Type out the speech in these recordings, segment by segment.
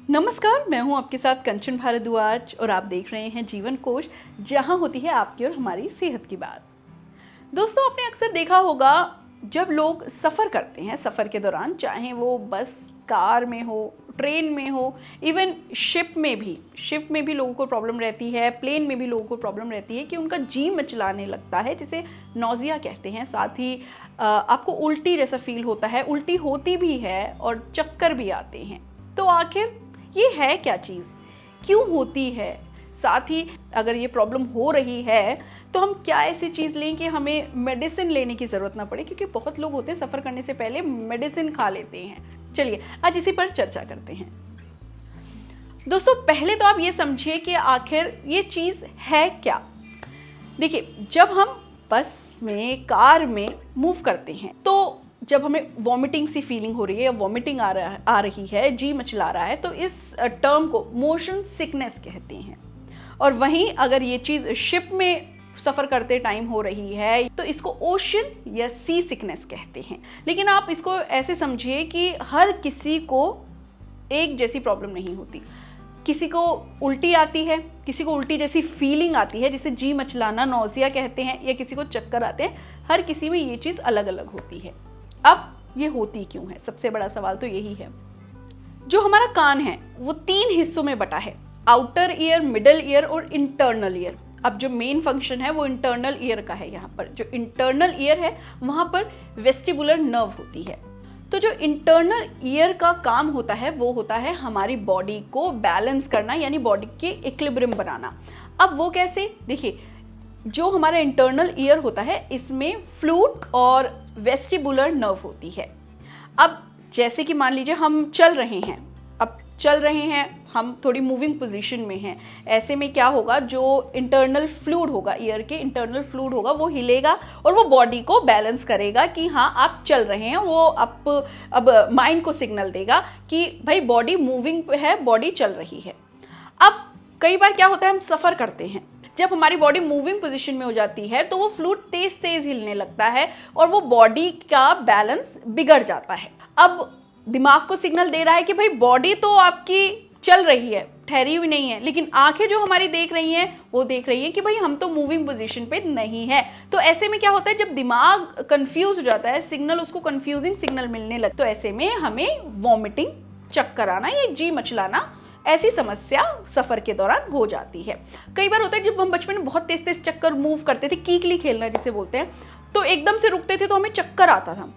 नमस्कार, मैं हूं आपके साथ कंचन भारद्वाज और आप देख रहे हैं जीवन कोश, जहां होती है आपकी और हमारी सेहत की बात। दोस्तों, आपने अक्सर देखा होगा जब लोग सफ़र करते हैं, सफ़र के दौरान चाहे वो बस, कार में हो, ट्रेन में हो, इवन शिप में भी लोगों को प्रॉब्लम रहती है, प्लेन में भी लोगों को प्रॉब्लम रहती है कि उनका जी मचलाने लगता है, जिसे नौजिया कहते हैं। साथ ही आपको उल्टी जैसा फील होता है, उल्टी होती भी है और चक्कर भी आते हैं। तो आखिर ये है क्या चीज़, क्यों होती है? साथ ही अगर ये प्रॉब्लम हो रही है तो हम क्या ऐसी चीज़ लें कि हमें मेडिसिन लेने की ज़रूरत ना पड़े, क्योंकि बहुत लोग होते हैं सफ़र करने से पहले मेडिसिन खा लेते हैं। चलिए आज इसी पर चर्चा करते हैं। दोस्तों, पहले तो आप ये समझिए कि आखिर ये चीज़ है क्या। देखिए, जब हम बस में, कार में मूव करते हैं तो जब हमें वॉमिटिंग सी फीलिंग हो रही है या वॉमिटिंग आ रही है, जी मचला रहा है, तो इस टर्म को मोशन सिकनेस कहते हैं। और वहीं अगर ये चीज़ शिप में सफ़र करते टाइम हो रही है तो इसको ओशन या सी सिकनेस कहते हैं। लेकिन आप इसको ऐसे समझिए कि हर किसी को एक जैसी प्रॉब्लम नहीं होती। किसी को उल्टी आती है, किसी को उल्टी जैसी फीलिंग आती है जिसे जी मचलाना, नौजिया कहते हैं, या किसी को चक्कर आते हैं। हर किसी में ये चीज़ अलग अलग होती है। अब ये होती क्यों है, सबसे बड़ा सवाल तो यही है। जो हमारा कान है वो 3 हिस्सों में बटा है, आउटर ईयर, मिडल ईयर और इंटरनल ईयर। अब जो मेन फंक्शन है वो इंटरनल ईयर का है। यहाँ पर जो इंटरनल ईयर है वहाँ पर वेस्टिबुलर नर्व होती है। तो जो इंटरनल ईयर का काम होता है वो होता है हमारी बॉडी को बैलेंस करना, यानी बॉडी के इक्विलिब्रियम बनाना। अब वो कैसे, देखिए, जो हमारा इंटरनल ईयर होता है इसमें फ्लूइड और वेस्टिबुलर नर्व होती है। अब जैसे कि मान लीजिए हम चल रहे हैं, हम थोड़ी मूविंग पोजीशन में हैं, ऐसे में क्या होगा, जो इंटरनल फ्लूइड होगा, ईयर के इंटरनल फ्लूइड होगा, वो हिलेगा और वो बॉडी को बैलेंस करेगा कि हाँ आप चल रहे हैं। वो अब माइंड को सिग्नल देगा कि भाई बॉडी मूविंग है, बॉडी चल रही है। अब कई बार क्या होता है, हम सफ़र करते हैं, जब हमारी बॉडी मूविंग पोजीशन में हो जाती है तो वो फ्लूइड तेज तेज हिलने लगता है और वो बॉडी का बैलेंस बिगड़ जाता है। अब दिमाग को सिग्नल दे रहा है कि भाई बॉडी तो आपकी चल रही है, ठहरी हुई नहीं है, लेकिन आंखें जो हमारी देख रही हैं वो देख रही हैं कि भाई हम तो मूविंग पोजीशन पे नहीं है। तो ऐसे में क्या होता है, जब दिमाग कंफ्यूज हो जाता है, सिग्नल उसको कंफ्यूजिंग सिग्नल मिलने लगता है, तो ऐसे में हमें वॉमिटिंग, चक्कर आना या जी मचलाना, ऐसी समस्या सफ़र के दौरान हो जाती है। कई बार होता है जब हम बचपन में बहुत तेज तेज चक्कर मूव करते थे, कीकली खेलना जिसे बोलते हैं, तो एकदम से रुकते थे तो हमें चक्कर आता था।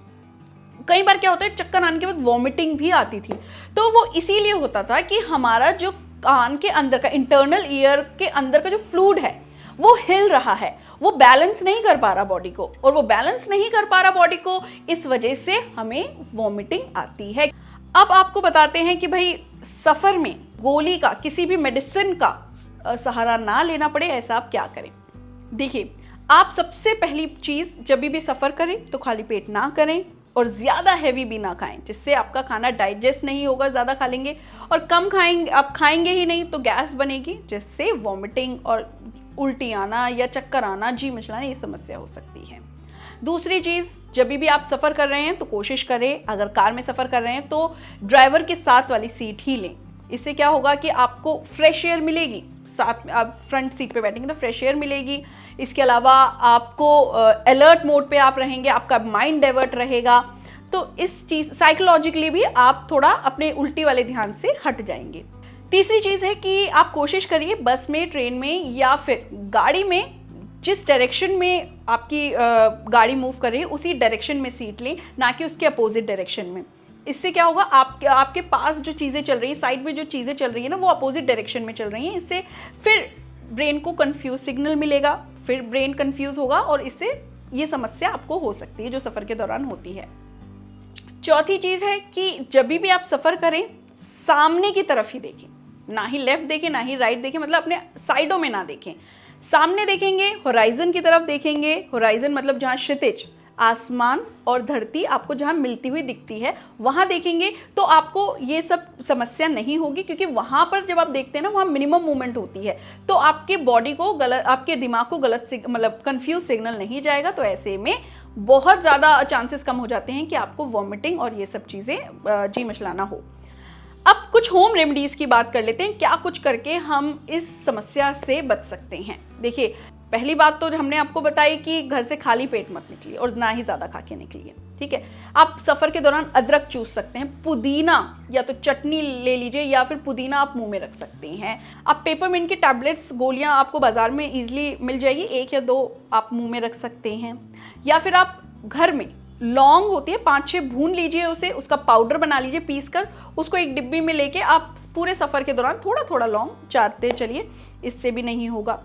कई बार क्या होता है, चक्कर आने के बाद वॉमिटिंग भी आती थी। तो वो इसीलिए होता था कि हमारा जो कान के अंदर का, इंटरनल ईयर के अंदर का जो फ्लूइड है वो हिल रहा है, वो बैलेंस नहीं कर पा रहा बॉडी को, और वो बैलेंस नहीं कर पा रहा बॉडी को, इस वजह से हमें वॉमिटिंग आती है। अब आपको बताते हैं कि भाई सफ़र में गोली का, किसी भी मेडिसिन का सहारा ना लेना पड़े, ऐसा आप क्या करें। देखिए, आप सबसे पहली चीज़, जब भी सफ़र करें तो खाली पेट ना करें और ज़्यादा हैवी भी ना खाएं, जिससे आपका खाना डाइजेस्ट नहीं होगा। ज़्यादा खा लेंगे और कम खाएंगे, आप खाएंगे ही नहीं तो गैस बनेगी, जिससे वॉमिटिंग और उल्टी आना या चक्कर आना, जी मचलाना, ये समस्या हो सकती है। दूसरी चीज़, जब भी आप सफ़र कर रहे हैं तो कोशिश करें, अगर कार में सफ़र कर रहे हैं तो ड्राइवर के साथ वाली सीट ही लें। इससे क्या होगा कि आपको फ्रेश एयर मिलेगी, साथ में आप फ्रंट सीट पे बैठेंगे तो फ्रेश एयर मिलेगी। इसके अलावा आपको अलर्ट मोड पे आप रहेंगे, आपका माइंड डाइवर्ट रहेगा। तो इस चीज़, साइकोलॉजिकली भी आप थोड़ा अपने उल्टी वाले ध्यान से हट जाएंगे। तीसरी चीज़ है कि आप कोशिश करिए बस में, ट्रेन में या फिर गाड़ी में, जिस डायरेक्शन में आपकी गाड़ी मूव कर रही है उसी डायरेक्शन में सीट लें, ना कि उसके अपोजिट डायरेक्शन में। इससे क्या होगा, आपके पास जो चीज़ें चल रही हैं, साइड में जो चीज़ें चल रही हैं ना, वो अपोजिट डायरेक्शन में चल रही हैं। इससे फिर ब्रेन को कंफ्यूज सिग्नल मिलेगा, फिर ब्रेन कंफ्यूज होगा और इससे ये समस्या आपको हो सकती है जो सफ़र के दौरान होती है। चौथी चीज़ है कि जब भी आप सफ़र करें सामने की तरफ ही देखें, ना ही लेफ्ट देखें ना ही राइट देखें, मतलब अपने साइडों में ना देखें, सामने देखेंगे, होराइजन की तरफ देखेंगे। होराइजन मतलब जहाँ क्षितिज, आसमान और धरती आपको जहाँ मिलती हुई दिखती है वहाँ देखेंगे तो आपको ये सब समस्या नहीं होगी, क्योंकि वहाँ पर जब आप देखते हैं ना, वहाँ मिनिमम मूवमेंट होती है, तो आपके बॉडी को गलत, आपके दिमाग को गलत मतलब कंफ्यूज सिग्नल नहीं जाएगा। तो ऐसे में बहुत ज़्यादा चांसेस कम हो जाते हैं कि आपको वॉमिटिंग और ये सब चीज़ें जी मचलाना हो। अब कुछ होम रेमेडीज की बात कर लेते हैं, क्या कुछ करके हम इस समस्या से बच सकते हैं। देखिए, पहली बात तो हमने आपको बताई कि घर से खाली पेट मत निकलिए और ना ही ज़्यादा खा के निकलिए, ठीक है। आप सफ़र के दौरान अदरक चूस सकते हैं, पुदीना या तो चटनी ले लीजिए या फिर पुदीना आप मुंह में रख सकते हैं। आप पेपरमिंट की टैबलेट्स, गोलियां आपको बाजार में ईजिली मिल जाएगी, 1 या 2 आप मुंह में रख सकते हैं। या फिर आप घर में लौंग होती है, 5-6 भून लीजिए उसे, उसका पाउडर बना लीजिए पीस कर, उसको एक डिब्बी में लेके आप पूरे सफ़र के दौरान थोड़ा थोड़ा लौंग चाटते चलिए, इससे भी नहीं होगा।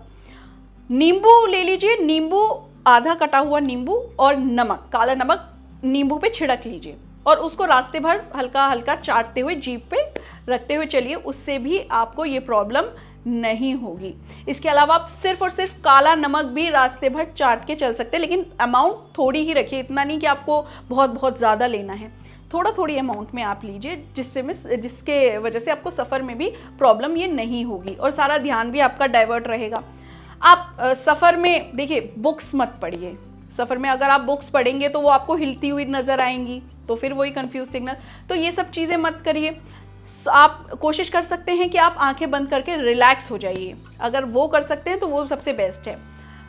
नींबू ले लीजिए, नींबू आधा कटा हुआ नींबू और नमक, काला नमक नींबू पे छिड़क लीजिए और उसको रास्ते भर हल्का हल्का चाटते हुए जीभ पे रखते हुए चलिए, उससे भी आपको ये प्रॉब्लम नहीं होगी। इसके अलावा आप सिर्फ और सिर्फ काला नमक भी रास्ते भर चाट के चल सकते हैं, लेकिन अमाउंट थोड़ी ही रखिए, इतना नहीं कि आपको बहुत बहुत ज़्यादा लेना है, थोड़ा थोड़ी अमाउंट में आप लीजिए, जिसके वजह से आपको सफ़र में भी प्रॉब्लम ये नहीं होगी और सारा ध्यान भी आपका डाइवर्ट रहेगा। आप सफ़र में देखिए बुक्स मत पढ़िए, सफ़र में अगर आप बुक्स पढ़ेंगे तो वो आपको हिलती हुई नज़र आएंगी, तो फिर वही कंफ्यूज सिग्नल, तो ये सब चीज़ें मत करिए। आप कोशिश कर सकते हैं कि आप आंखें बंद करके रिलैक्स हो जाइए, अगर वो कर सकते हैं तो वो सबसे बेस्ट है,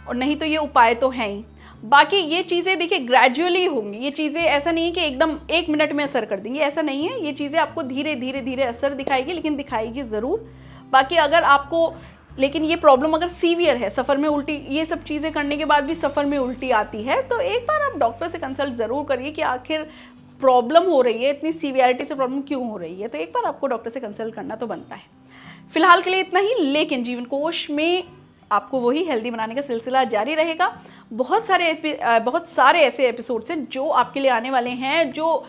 और नहीं तो ये उपाय तो हैं ही। बाकी ये चीज़ें देखिए ग्रेजुअली होंगी, ये चीज़ें ऐसा नहीं है कि एकदम 1 मिनट में असर कर देंगी, ऐसा नहीं है। ये चीज़ें आपको धीरे धीरे धीरे असर दिखाएगी, लेकिन दिखाएगी ज़रूर। बाकी अगर आपको, लेकिन ये प्रॉब्लम अगर सीवियर है, सफ़र में उल्टी, ये सब चीज़ें करने के बाद भी सफ़र में उल्टी आती है, तो एक बार आप डॉक्टर से कंसल्ट ज़रूर करिए कि आखिर प्रॉब्लम हो रही है, इतनी सीवियरिटी से प्रॉब्लम क्यों हो रही है, तो एक बार आपको डॉक्टर से कंसल्ट करना तो बनता है। फिलहाल के लिए इतना ही, लेकिन जीवन कोश में आपको वही हेल्दी बनाने का सिलसिला जारी रहेगा। बहुत सारे ऐसे एपिसोड्स हैं जो आपके लिए आने वाले हैं, जो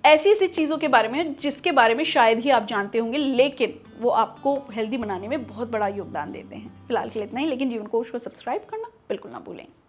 ऐसी चीज़ों के बारे में है जिसके बारे में शायद ही आप जानते होंगे, लेकिन वो आपको हेल्दी बनाने में बहुत बड़ा योगदान देते हैं। फिलहाल के लिए इतना ही, लेकिन जीवन कोश को सब्सक्राइब करना बिल्कुल ना भूलें।